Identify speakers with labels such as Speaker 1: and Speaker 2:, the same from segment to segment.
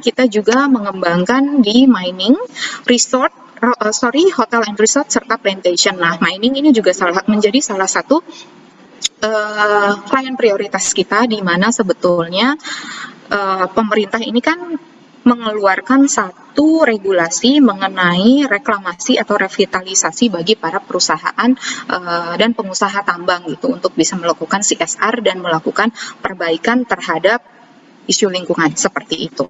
Speaker 1: kita juga mengembangkan di mining, hotel and resort serta plantation. Nah, mining ini juga menjadi salah satu klien prioritas kita, di mana sebetulnya pemerintah ini kan mengeluarkan satu regulasi mengenai reklamasi atau revitalisasi bagi para perusahaan dan pengusaha tambang gitu, untuk bisa melakukan CSR dan melakukan perbaikan terhadap isu lingkungan seperti itu.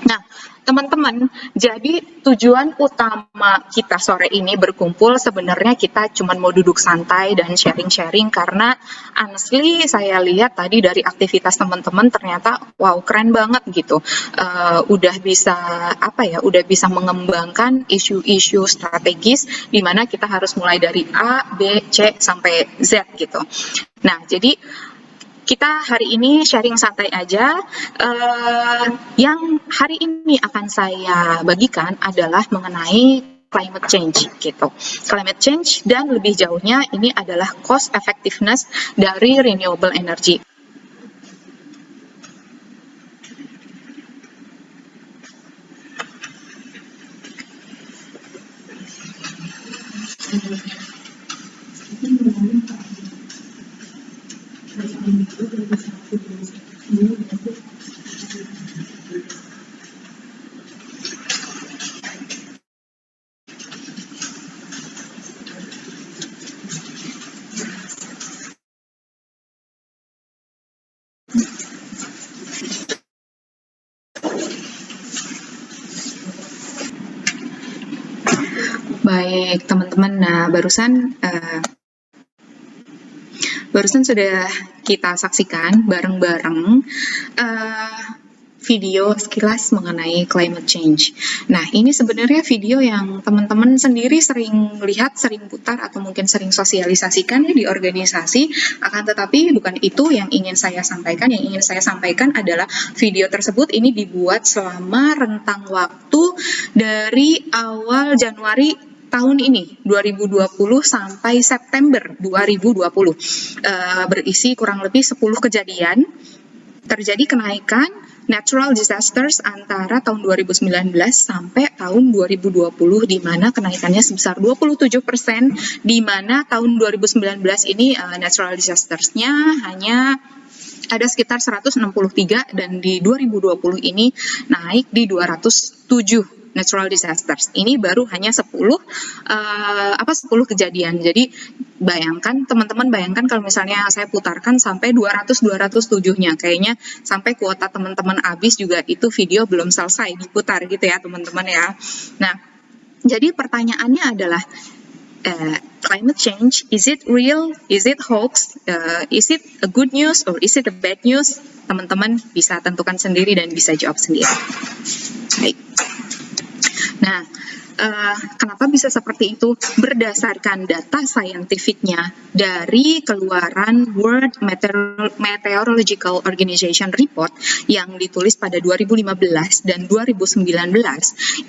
Speaker 1: Nah, teman-teman, jadi tujuan utama kita sore ini berkumpul sebenarnya kita cuma mau duduk santai dan sharing-sharing, karena honestly saya lihat tadi dari aktivitas teman-teman ternyata wow, keren banget gitu. Udah bisa mengembangkan isu-isu strategis di mana kita harus mulai dari A, B, C sampai Z gitu. Nah, jadi kita hari ini sharing santai aja. Yang hari ini akan saya bagikan adalah mengenai climate change gitu. Climate change dan lebih jauhnya ini adalah cost effectiveness dari renewable energy. Baik, teman-teman. Nah, barusan sudah kita saksikan bareng-bareng video sekilas mengenai climate change. Nah, ini sebenarnya video yang teman-teman sendiri sering lihat, sering putar, atau mungkin sering sosialisasikan ya di organisasi. Akan tetapi bukan itu yang ingin saya sampaikan. Yang ingin saya sampaikan adalah video tersebut ini dibuat selama rentang waktu dari awal Januari tahun ini 2020 sampai September 2020, berisi kurang lebih 10 kejadian terjadi kenaikan natural disasters antara tahun 2019 sampai tahun 2020, di mana kenaikannya sebesar 27%, di mana tahun 2019 ini natural disasters-nya hanya ada sekitar 163, dan di 2020 ini naik di 207 natural disasters. Ini baru hanya 10 kejadian. Jadi bayangkan, teman-teman bayangkan kalau misalnya saya putarkan sampai 207-nya, kayaknya sampai kuota teman-teman habis juga itu video belum selesai diputar gitu ya teman-teman ya. Nah, jadi pertanyaannya adalah climate change, is it real? Is it hoax? Is it a good news or is it a bad news? Teman-teman bisa tentukan sendiri dan bisa jawab sendiri. Baik. Nah, kenapa bisa seperti itu? Berdasarkan data saintifiknya dari keluaran World Meteorological Organization Report yang ditulis pada 2015 dan 2019,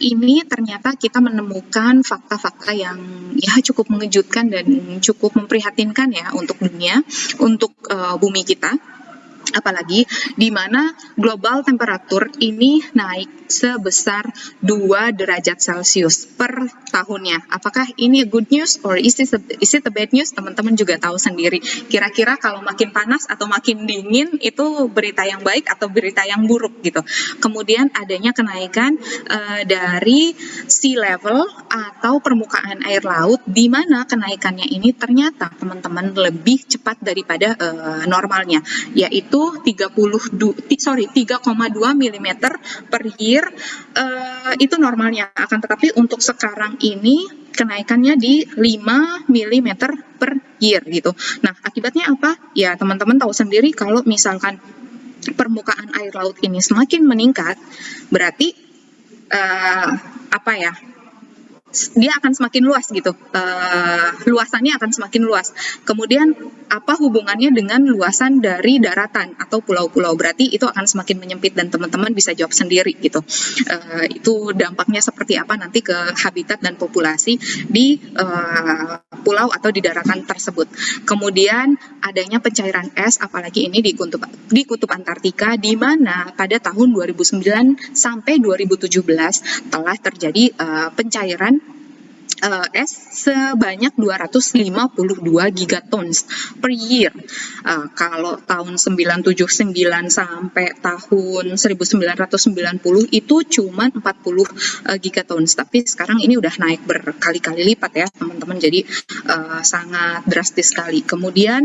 Speaker 1: ini ternyata kita menemukan fakta-fakta yang ya cukup mengejutkan dan cukup memprihatinkan ya untuk dunia, untuk bumi kita. Apalagi di mana global temperatur ini naik sebesar 2 derajat Celcius per tahunnya. Apakah ini good news or is it a bad news? Teman-teman juga tahu sendiri. Kira-kira kalau makin panas atau makin dingin itu berita yang baik atau berita yang buruk gitu. Kemudian adanya kenaikan dari sea level atau permukaan air laut, di mana kenaikannya ini ternyata teman-teman lebih cepat daripada normalnya, yaitu 3,2 mm per year, itu normalnya. Akan tetapi untuk sekarang ini kenaikannya di 5 mm per year gitu. Nah, akibatnya apa? Ya, teman-teman tahu sendiri kalau misalkan permukaan air laut ini semakin meningkat, berarti dia akan semakin luas gitu, luasannya akan semakin luas. Kemudian apa hubungannya dengan luasan dari daratan atau pulau-pulau? Berarti itu akan semakin menyempit dan teman-teman bisa jawab sendiri gitu. Itu dampaknya seperti apa nanti ke habitat dan populasi di pulau atau di daratan tersebut. Kemudian adanya pencairan es, apalagi ini di kutub Antartika, di mana pada tahun 2009 sampai 2017 telah terjadi pencairan es sebanyak 252 gigatons per year. Kalau tahun 979 sampai tahun 1990 itu cuma 40 gigatons, tapi sekarang ini udah naik berkali-kali lipat ya teman-teman, jadi sangat drastis sekali. Kemudian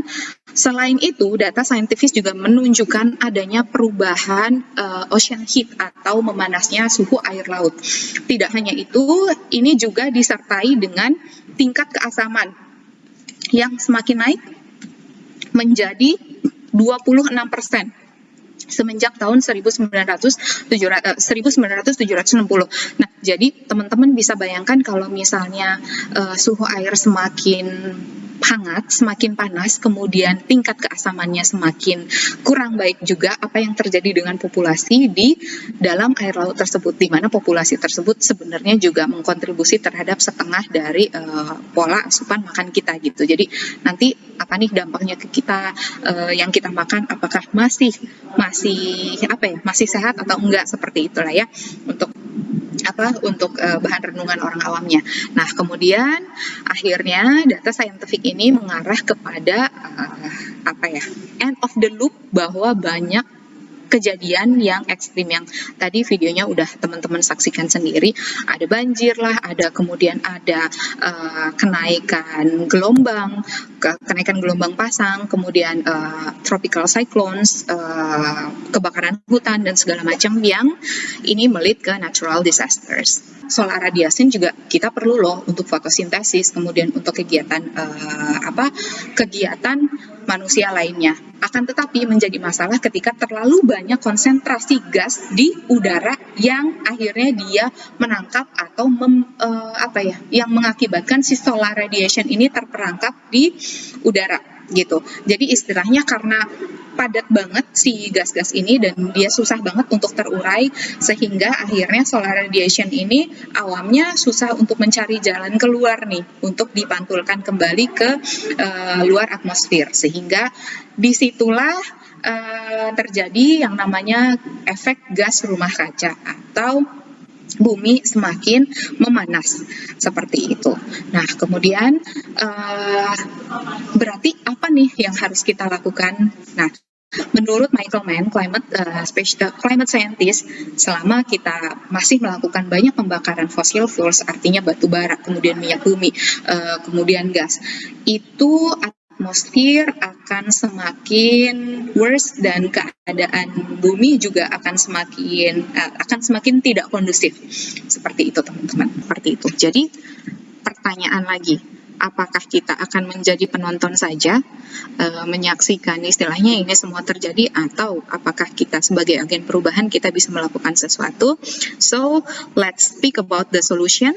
Speaker 1: selain itu, data saintifis juga menunjukkan adanya perubahan ocean heat atau memanasnya suhu air laut. Tidak hanya itu, ini juga disertai dengan tingkat keasaman yang semakin naik menjadi 26% semenjak tahun 1960. Nah, jadi teman-teman bisa bayangkan kalau misalnya suhu air semakin hangat, semakin panas, kemudian tingkat keasamannya semakin kurang baik juga, apa yang terjadi dengan populasi di dalam air laut tersebut, di mana populasi tersebut sebenarnya juga mengkontribusi terhadap setengah dari pola asupan makan kita gitu. Jadi nanti apa nih dampaknya ke kita, yang kita makan apakah masih sehat atau enggak, seperti itulah ya untuk bahan renungan orang awamnya. Nah, kemudian akhirnya data saintifik ini mengarah kepada end of the loop, bahwa banyak kejadian yang ekstrim yang tadi videonya udah teman-teman saksikan sendiri. Ada banjir lah, kemudian ada kenaikan gelombang pasang, kemudian tropical cyclones, kebakaran hutan dan segala macam yang ini melit ke natural disasters. Solar radiation juga kita perlu loh untuk fotosintesis, kemudian untuk kegiatan manusia lainnya. Akan tetapi menjadi masalah ketika terlalu banyak konsentrasi gas di udara yang akhirnya dia menangkap atau yang mengakibatkan si solar radiation ini terperangkap di udara gitu. Jadi istilahnya karena padat banget si gas-gas ini dan dia susah banget untuk terurai, sehingga akhirnya solar radiation ini awamnya susah untuk mencari jalan keluar nih untuk dipantulkan kembali ke luar atmosfer, sehingga disitulah terjadi yang namanya efek gas rumah kaca atau bumi semakin memanas, seperti itu. Nah, kemudian berarti apa nih yang harus kita lakukan? Nah, menurut Michael Mann, climate scientist, selama kita masih melakukan banyak pembakaran fossil fuels, artinya batu bara, kemudian minyak bumi, kemudian gas, itu atmosfer akan semakin worse dan keadaan bumi juga akan semakin tidak kondusif. Seperti itu teman-teman, seperti itu. Jadi pertanyaan lagi, apakah kita akan menjadi penonton saja, menyaksikan istilahnya ini semua terjadi, atau apakah kita sebagai agen perubahan kita bisa melakukan sesuatu? So let's speak about the solution.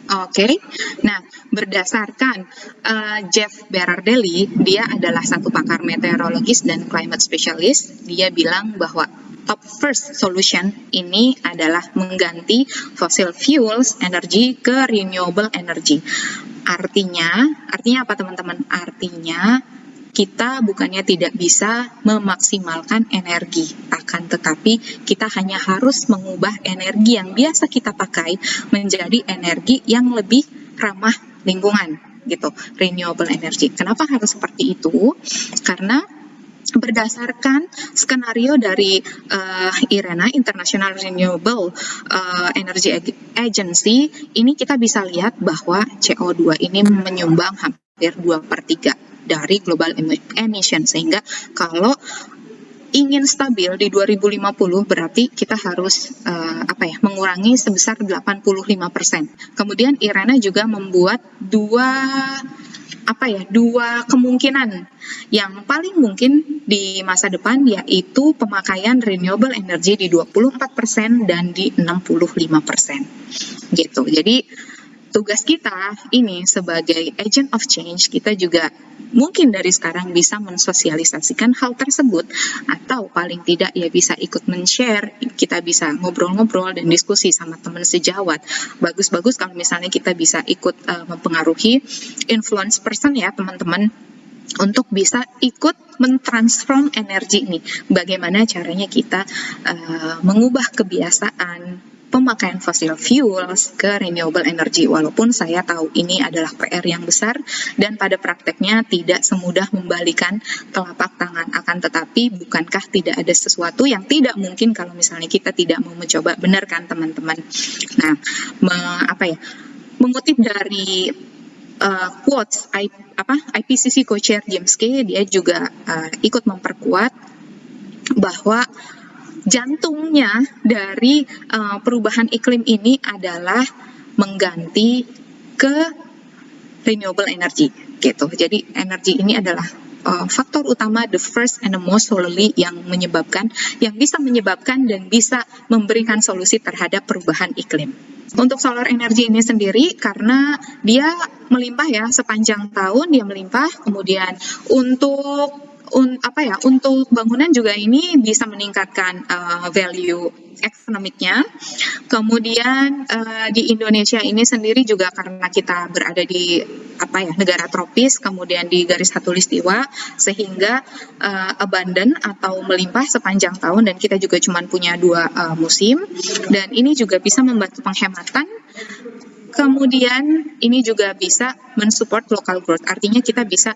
Speaker 1: Oke. Nah, berdasarkan Jeff Berardelli, dia adalah satu pakar meteorologis dan climate specialist. Dia bilang bahwa top first solution ini adalah mengganti fossil fuels energy ke renewable energy. Artinya apa teman-teman? Artinya kita bukannya tidak bisa memaksimalkan energi, akan tetapi kita hanya harus mengubah energi yang biasa kita pakai menjadi energi yang lebih ramah lingkungan gitu, renewable energy. Kenapa harus seperti itu? Karena berdasarkan skenario dari IRENA, International Renewable Energy Agency, ini kita bisa lihat bahwa CO2 ini menyumbang hampir 2/3 dari global emission, sehingga kalau ingin stabil di 2050 berarti kita harus mengurangi sebesar 85%. Kemudian IRENA juga membuat dua dua kemungkinan yang paling mungkin di masa depan, yaitu pemakaian renewable energy di 24% dan di 65% gitu. Jadi tugas kita ini sebagai agent of change, kita juga mungkin dari sekarang bisa mensosialisasikan hal tersebut, atau paling tidak ya bisa ikut men-share, kita bisa ngobrol-ngobrol dan diskusi sama teman sejawat. Bagus-bagus kalau misalnya kita bisa ikut mempengaruhi influence person ya teman-teman, untuk bisa ikut mentransform energi ini. Bagaimana caranya kita mengubah kebiasaan pemakaian fossil fuels ke renewable energy. Walaupun saya tahu ini adalah PR yang besar dan pada prakteknya tidak semudah membalikan telapak tangan. Akan tetapi bukankah tidak ada sesuatu yang tidak mungkin kalau misalnya kita tidak mau mencoba, benar kan teman-teman? Nah, mengutip dari quotes IPCC Co-Chair James Kay, dia juga ikut memperkuat bahwa jantungnya dari perubahan iklim ini adalah mengganti ke renewable energy gitu. Jadi energi ini adalah faktor utama, the first and the most solely yang bisa menyebabkan dan bisa memberikan solusi terhadap perubahan iklim. Untuk solar energy ini sendiri, karena dia melimpah ya sepanjang tahun, dia melimpah, kemudian untuk bangunan juga ini bisa meningkatkan value ekonomiknya. Kemudian di Indonesia ini sendiri juga karena kita berada di negara tropis, kemudian di garis khatulistiwa, sehingga abundant atau melimpah sepanjang tahun, dan kita juga cuma punya 2 musim, dan ini juga bisa membantu penghematan. Kemudian ini juga bisa mensupport local growth, artinya kita bisa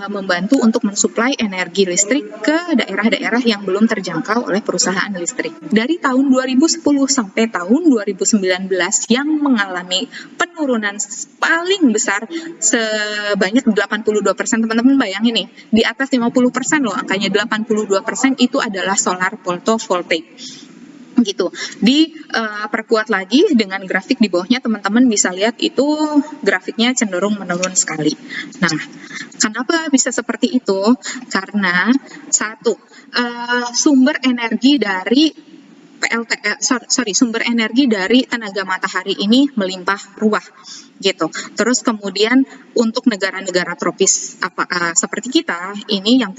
Speaker 1: membantu untuk mensuplai energi listrik ke daerah-daerah yang belum terjangkau oleh perusahaan listrik. Dari tahun 2010 sampai tahun 2019 yang mengalami penurunan paling besar sebanyak 82%, teman-teman bayangin nih, di atas 50% loh angkanya, 82% itu adalah solar photovoltaic. Gitu. Diperkuat lagi dengan grafik di bawahnya, teman-teman bisa lihat itu grafiknya cenderung menurun sekali. Nah, kenapa bisa seperti itu? Karena satu, sumber energi dari sumber energi dari tenaga matahari ini melimpah ruah gitu. Terus kemudian untuk negara-negara tropis seperti kita ini yang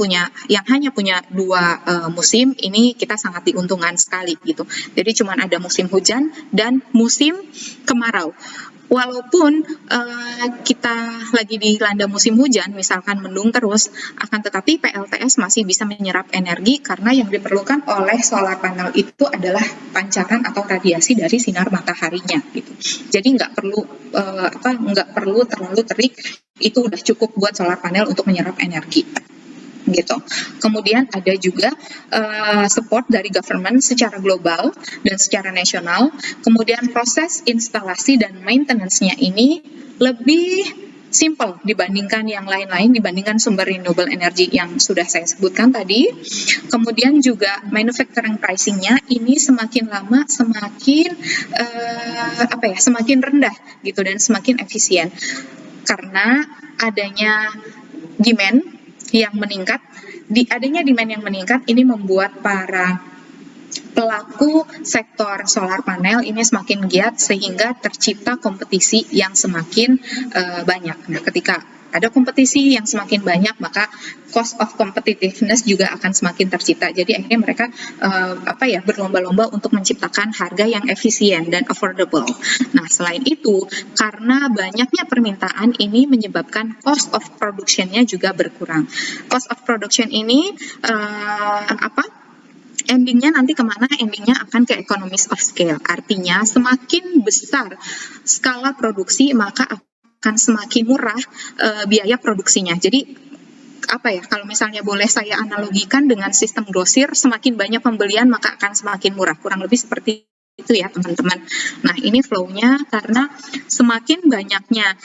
Speaker 1: hanya punya 2 musim, ini kita sangat diuntungkan sekali gitu. Jadi cuma ada musim hujan dan musim kemarau. Walaupun kita lagi dilanda musim hujan, misalkan mendung terus, akan tetapi PLTS masih bisa menyerap energi karena yang diperlukan oleh solar panel itu adalah pancaran atau radiasi dari sinar mataharinya gitu. Jadi nggak perlu terlalu terik, itu udah cukup buat solar panel untuk menyerap energi. Gitu. Kemudian ada juga support dari government secara global dan secara nasional. Kemudian proses instalasi dan maintenance-nya ini lebih simple dibandingkan yang lain-lain, dibandingkan sumber renewable energy yang sudah saya sebutkan tadi. Kemudian juga manufacturing pricing-nya ini semakin lama semakin semakin rendah gitu dan semakin efisien karena adanya demand yang meningkat. Adanya demand yang meningkat ini membuat para pelaku sektor solar panel ini semakin giat sehingga tercipta kompetisi yang semakin banyak. Nah, ketika ada kompetisi yang semakin banyak, maka cost of competitiveness juga akan semakin tercipta. Jadi akhirnya mereka berlomba-lomba untuk menciptakan harga yang efisien dan affordable. Nah, selain itu, karena banyaknya permintaan ini menyebabkan cost of production-nya juga berkurang. Cost of production ini endingnya nanti kemana? Endingnya akan ke economies of scale. Artinya semakin besar skala produksi, maka akan semakin murah biaya produksinya. Jadi kalau misalnya boleh saya analogikan dengan sistem grosir, semakin banyak pembelian maka akan semakin murah. Kurang lebih seperti itu ya teman-teman. Nah, ini flow-nya karena semakin banyaknya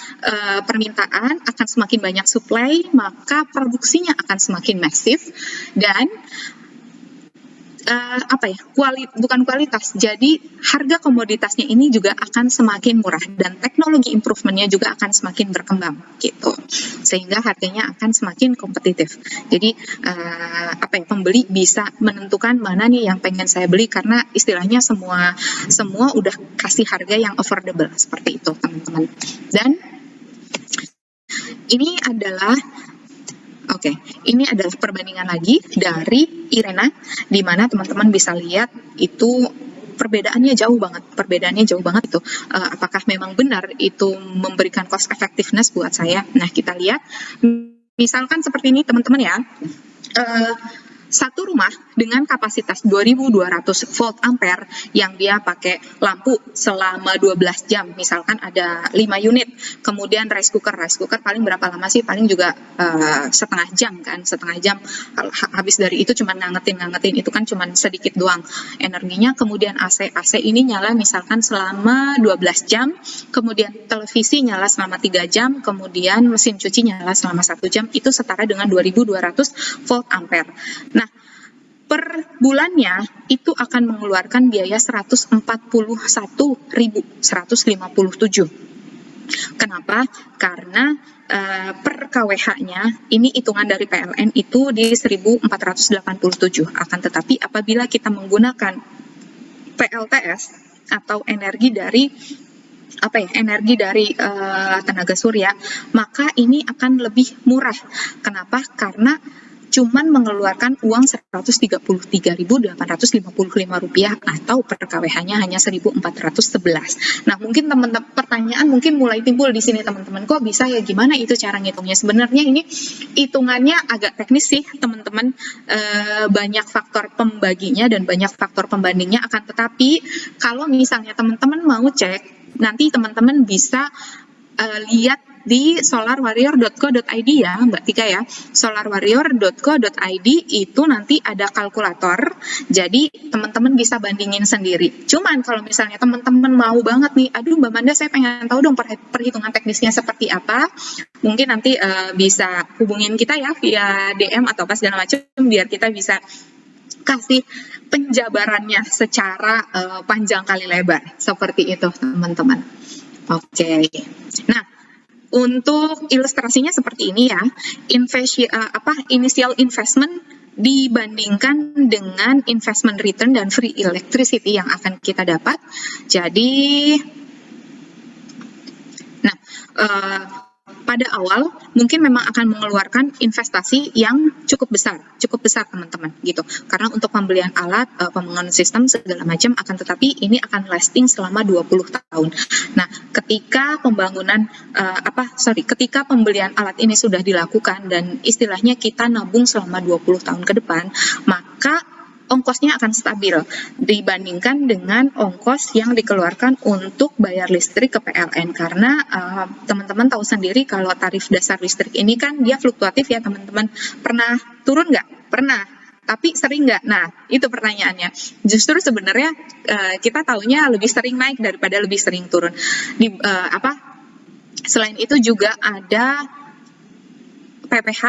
Speaker 1: permintaan akan semakin banyak supply, maka produksinya akan semakin masif dan bukan kualitas, jadi harga komoditasnya ini juga akan semakin murah dan teknologi improvementnya juga akan semakin berkembang gitu, sehingga harganya akan semakin kompetitif. Jadi pembeli bisa menentukan mana nih yang pengen saya beli, karena istilahnya semua udah kasih harga yang affordable seperti itu teman-teman. Dan ini adalah ini adalah perbandingan lagi dari IRENA, di mana teman-teman bisa lihat itu perbedaannya jauh banget itu. Apakah memang benar itu memberikan cost effectiveness buat saya? Nah, kita lihat, misalkan seperti ini teman-teman ya. Satu rumah dengan kapasitas 2200 volt ampere yang dia pakai lampu selama 12 jam, misalkan ada 5 unit, kemudian rice cooker paling berapa lama sih? Paling juga setengah jam, habis dari itu cuma ngangetin itu kan cuma sedikit doang energinya. Kemudian AC ini nyala misalkan selama 12 jam, kemudian televisi nyala selama 3 jam, kemudian mesin cuci nyala selama 1 jam, itu setara dengan 2200 volt ampere. Nah, per bulannya itu akan mengeluarkan biaya 141.157. Kenapa? Karena per kWh-nya ini hitungan dari PLN itu di 1487. Akan tetapi apabila kita menggunakan PLTS atau energi dari tenaga surya, maka ini akan lebih murah. Kenapa? Karena cuman mengeluarkan uang Rp133.855 atau per kWh-nya hanya 1.411. Nah, mungkin teman-teman pertanyaan mungkin mulai timbul di sini teman-teman, kok bisa ya, gimana itu cara ngitungnya? Sebenarnya ini hitungannya agak teknis sih teman-teman, banyak faktor pembaginya dan banyak faktor pembandingnya. Akan tetapi kalau misalnya teman-teman mau cek, nanti teman-teman bisa lihat di solarwarrior.co.id ya Mbak Tika ya. solarwarrior.co.id itu nanti ada kalkulator, jadi teman-teman bisa bandingin sendiri. Cuman kalau misalnya teman-teman mau banget nih, aduh Mbak Manda saya pengen tahu dong perhitungan teknisnya seperti apa, mungkin nanti bisa hubungin kita ya via DM atau apa segala macam, biar kita bisa kasih penjabarannya secara panjang kali lebar seperti itu teman-teman. Oke. Nah, untuk ilustrasinya seperti ini ya, initial investment dibandingkan dengan investment return dan free electricity yang akan kita dapat. Jadi, nah, pada awal mungkin memang akan mengeluarkan investasi yang cukup besar teman-teman gitu. Karena untuk pembelian alat, pembangunan sistem segala macam, akan tetapi ini akan lasting selama 20 tahun. Nah, ketika ketika pembelian alat ini sudah dilakukan dan istilahnya kita nabung selama 20 tahun ke depan, maka ongkosnya akan stabil dibandingkan dengan ongkos yang dikeluarkan untuk bayar listrik ke PLN, karena teman-teman tahu sendiri kalau tarif dasar listrik ini kan dia fluktuatif ya teman-teman. Pernah turun nggak? Pernah. Tapi sering nggak? Nah, itu pertanyaannya. Justru sebenarnya kita taunya lebih sering naik daripada lebih sering turun. Selain itu juga ada PPh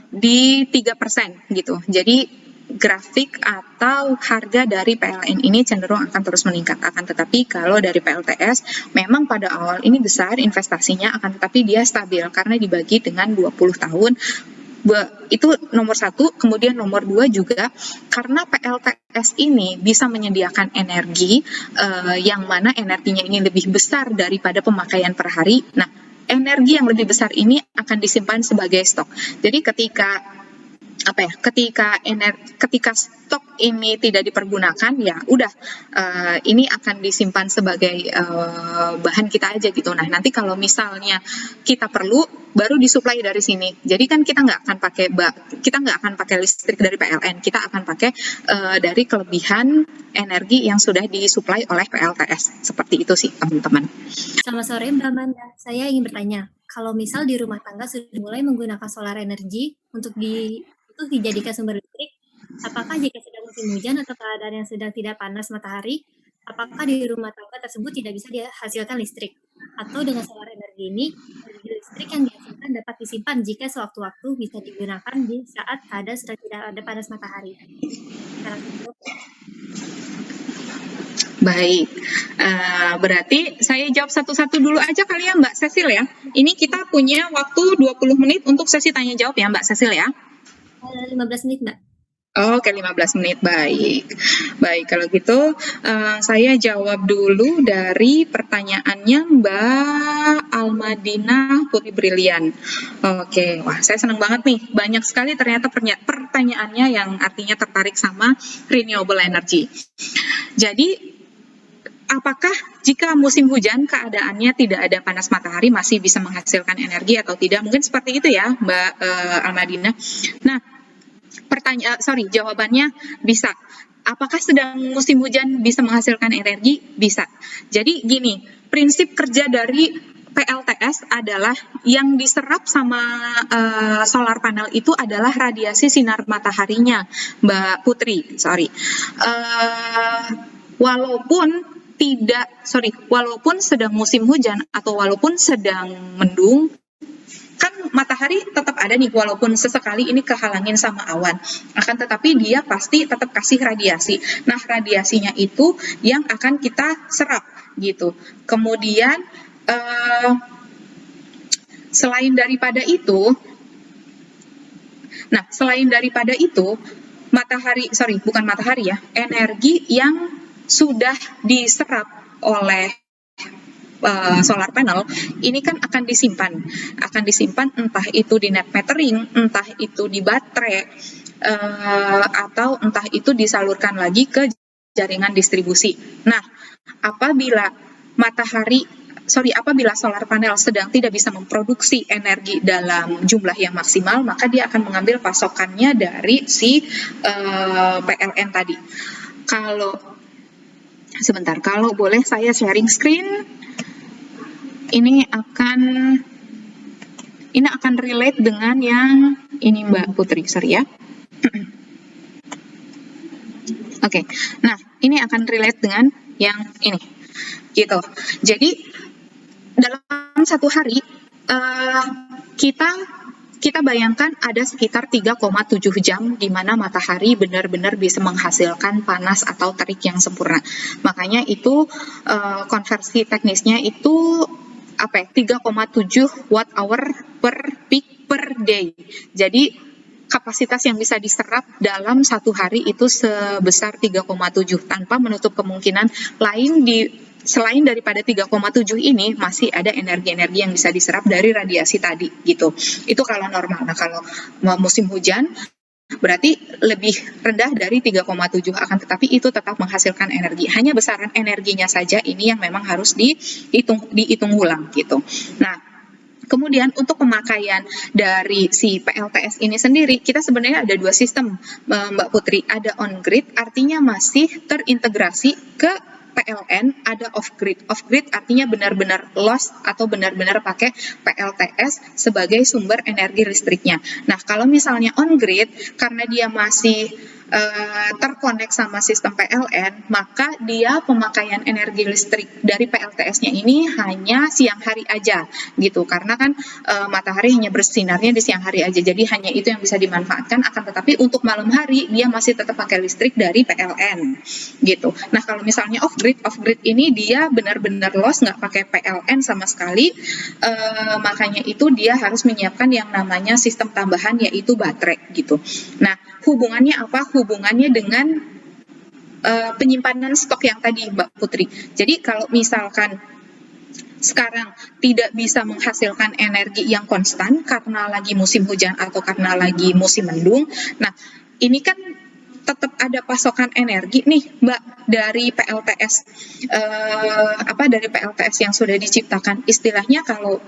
Speaker 1: di 3% gitu. Jadi grafik atau harga dari PLN ini cenderung akan terus meningkat. Akan tetapi kalau dari PLTS memang pada awal ini besar investasinya, akan tetapi dia stabil karena dibagi dengan 20 tahun. Itu nomor 1. Kemudian nomor 2 juga karena PLTS ini bisa menyediakan energi yang mana energinya ini lebih besar daripada pemakaian per hari. Nah, energi yang lebih besar ini akan disimpan sebagai stok. Jadi ketika stok ini tidak dipergunakan, ya udah ini akan disimpan sebagai bahan kita aja gitu. Nah, nanti kalau misalnya kita perlu baru disuplai dari sini. Jadi kan kita nggak akan pakai listrik dari PLN, kita akan pakai dari kelebihan energi yang sudah disuplai oleh PLTS. Seperti itu sih teman-teman.
Speaker 2: Selamat sore Mbak Manda, saya ingin bertanya, kalau misal di rumah tangga sudah mulai menggunakan solar energi untuk dijadikan sumber listrik, apakah jika sedang musim hujan atau keadaan yang sedang tidak panas matahari, apakah di rumah tangga tersebut tidak bisa dihasilkan listrik? Atau dengan solar energi ini, energi listrik yang dihasilkan dapat disimpan jika sewaktu-waktu bisa digunakan di saat keadaan sedang tidak ada panas matahari.
Speaker 1: Baik, berarti saya jawab satu-satu dulu aja kali ya Mbak Cecil ya. Ini kita punya waktu 20 menit untuk sesi tanya jawab ya Mbak Cecil ya.
Speaker 2: 15 menit Mbak.
Speaker 1: Oke, 15 menit, baik. Baik, kalau gitu saya jawab dulu dari pertanyaannya Mbak Almadina Putri Brilian. Oke, wah saya senang banget nih, banyak sekali ternyata pertanyaannya yang artinya tertarik sama renewable energy. Jadi, apakah jika musim hujan keadaannya tidak ada panas matahari masih bisa menghasilkan energi atau tidak? Mungkin seperti itu ya Mbak Almadina. Nah, jawabannya bisa. Apakah sedang musim hujan bisa menghasilkan energi? Bisa. Jadi gini, prinsip kerja dari PLTS adalah yang diserap sama solar panel itu adalah radiasi sinar mataharinya, Mbak Putri. Walaupun sedang musim hujan atau walaupun sedang mendung, kan matahari tetap ada nih, walaupun sesekali ini kehalangin sama awan, akan tetapi dia pasti tetap kasih radiasi. Nah, radiasinya itu yang akan kita serap gitu. Kemudian selain daripada itu, energi yang sudah diserap oleh solar panel ini kan akan disimpan entah itu di net metering, entah itu di baterai, atau entah itu disalurkan lagi ke jaringan distribusi. Nah, apabila solar panel sedang tidak bisa memproduksi energi dalam jumlah yang maksimal, maka dia akan mengambil pasokannya dari si PLN tadi. Kalau boleh saya sharing screen. Ini akan relate dengan yang ini Mbak Putri, sorry ya. Oke. Nah, ini akan relate dengan yang ini. Gitu. Jadi dalam satu hari kita bayangkan ada sekitar 3,7 jam di mana matahari benar-benar bisa menghasilkan panas atau terik yang sempurna. Makanya itu konversi teknisnya itu 3,7 watt hour per peak per day. Jadi kapasitas yang bisa diserap dalam satu hari itu sebesar 3,7 tanpa menutup kemungkinan selain daripada 3,7 ini masih ada energi-energi yang bisa diserap dari radiasi tadi gitu. Itu kalau normal. Nah, kalau musim hujan berarti lebih rendah dari 3,7, akan tetapi itu tetap menghasilkan energi. Hanya besaran energinya saja ini yang memang harus dihitung ulang gitu. Nah, kemudian untuk pemakaian dari si PLTS ini sendiri, kita sebenarnya ada dua sistem, Mbak Putri. Ada on-grid, artinya masih terintegrasi ke PLN, ada off-grid. Off-grid artinya benar-benar loss atau benar-benar pakai PLTS sebagai sumber energi listriknya. Nah, kalau misalnya on-grid, karena dia masih terkonek sama sistem PLN, maka dia pemakaian energi listrik dari PLTS-nya ini hanya siang hari aja gitu, karena kan matahari hanya bersinarnya di siang hari aja, jadi hanya itu yang bisa dimanfaatkan. Akan tetapi untuk malam hari dia masih tetap pakai listrik dari PLN gitu. Nah, kalau misalnya off-grid ini dia benar-benar loss, nggak pakai PLN sama sekali, makanya itu dia harus menyiapkan yang namanya sistem tambahan, yaitu baterai gitu. Nah, hubungannya apa? Hubungannya dengan penyimpanan stok yang tadi, Mbak Putri. Jadi kalau misalkan sekarang tidak bisa menghasilkan energi yang konstan karena lagi musim hujan atau karena lagi musim mendung, nah ini kan tetap ada pasokan energi nih, Mbak, dari PLTS dari PLTS yang sudah diciptakan. Istilahnya kalau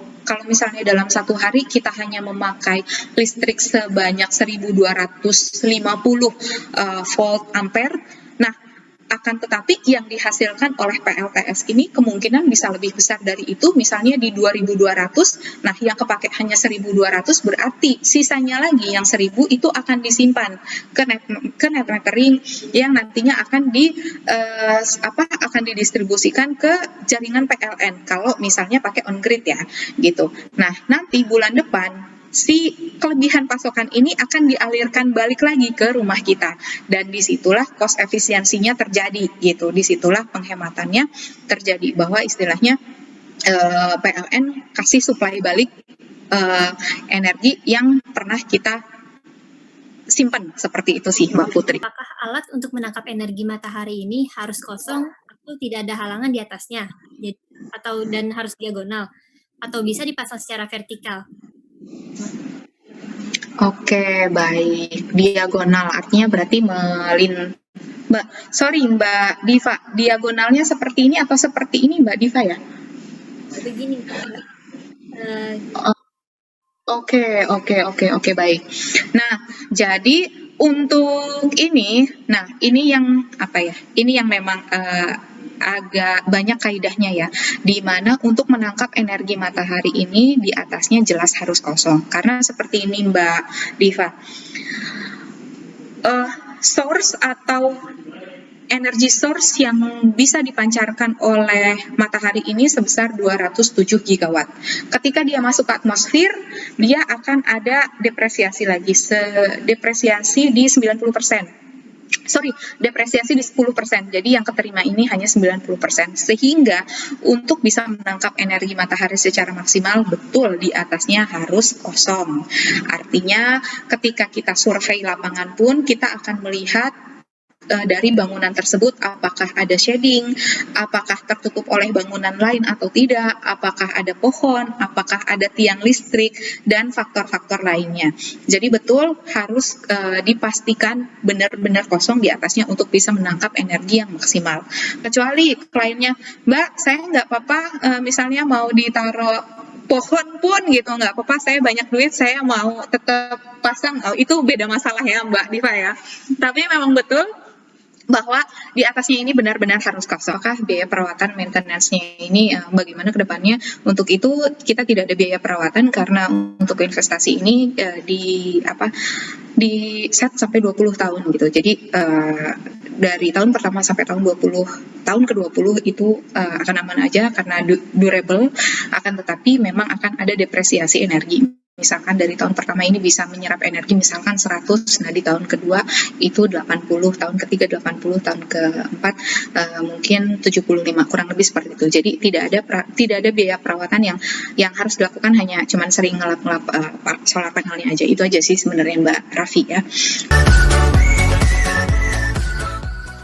Speaker 1: misalnya dalam satu hari kita hanya memakai listrik sebanyak 1250 volt ampere, nah akan tetapi yang dihasilkan oleh PLTS ini kemungkinan bisa lebih besar dari itu, misalnya di 2.200, nah yang kepake hanya 1.200, berarti sisanya lagi yang 1.000 itu akan disimpan ke net metering yang nantinya akan akan didistribusikan ke jaringan PLN kalau misalnya pakai on grid ya gitu. Nah, nanti bulan depan si kelebihan pasokan ini akan dialirkan balik lagi ke rumah kita, dan disitulah cost efisiensinya terjadi gitu, disitulah penghematannya terjadi, bahwa istilahnya PLN kasih supply balik energi yang pernah kita simpan, seperti itu sih Mbak Putri.
Speaker 2: Apakah alat untuk menangkap energi matahari ini harus kosong atau tidak ada halangan di atasnya, dan harus diagonal, atau bisa dipasang secara vertikal?
Speaker 1: Oke, baik. Diagonal artinya berarti Mbak Diva, diagonalnya seperti ini atau seperti ini Mbak Diva ya?
Speaker 2: Begini.
Speaker 1: Oke, baik. Nah, jadi untuk ini yang ini yang memang agak banyak kaidahnya ya, di mana untuk menangkap energi matahari ini di atasnya jelas harus kosong. Karena seperti ini Mbak Diva, source atau energy source yang bisa dipancarkan oleh matahari ini sebesar 207 gigawatt. Ketika dia masuk ke atmosfer, dia akan ada depresiasi lagi, depresiasi di 90%. Depresiasi di 10%. Jadi yang keterima ini hanya 90%. Sehingga untuk bisa menangkap energi matahari secara maksimal, betul di atasnya harus kosong. Artinya ketika kita survei lapangan pun kita akan melihat dari bangunan tersebut apakah ada shading, apakah tertutup oleh bangunan lain atau tidak, apakah ada pohon, apakah ada tiang listrik, dan faktor-faktor lainnya. Jadi betul harus dipastikan benar-benar kosong di atasnya untuk bisa menangkap energi yang maksimal. Kecuali kliennya, Mbak, saya nggak apa-apa misalnya mau ditaruh pohon pun gitu, nggak apa-apa, saya banyak duit, saya mau tetap pasang, itu beda masalah ya Mbak Diva ya. Tapi memang betul bahwa di atasnya ini benar-benar harus kosong. Apakah biaya perawatan maintenance-nya ini bagaimana ke depannya? Untuk itu kita tidak ada biaya perawatan karena untuk investasi ini di set sampai 20 tahun gitu. Jadi dari tahun pertama sampai tahun ke-20 itu akan aman aja karena durable, akan tetapi memang akan ada depresiasi energi. Misalkan dari tahun pertama ini bisa menyerap energi misalkan 100, nah di tahun kedua itu 80, tahun ketiga 80, tahun keempat mungkin 75, kurang lebih seperti itu. Jadi tidak ada biaya perawatan yang harus dilakukan, hanya cuman sering ngelap-ngelap solar panelnya aja. Itu aja sih sebenarnya Mbak Raffi ya.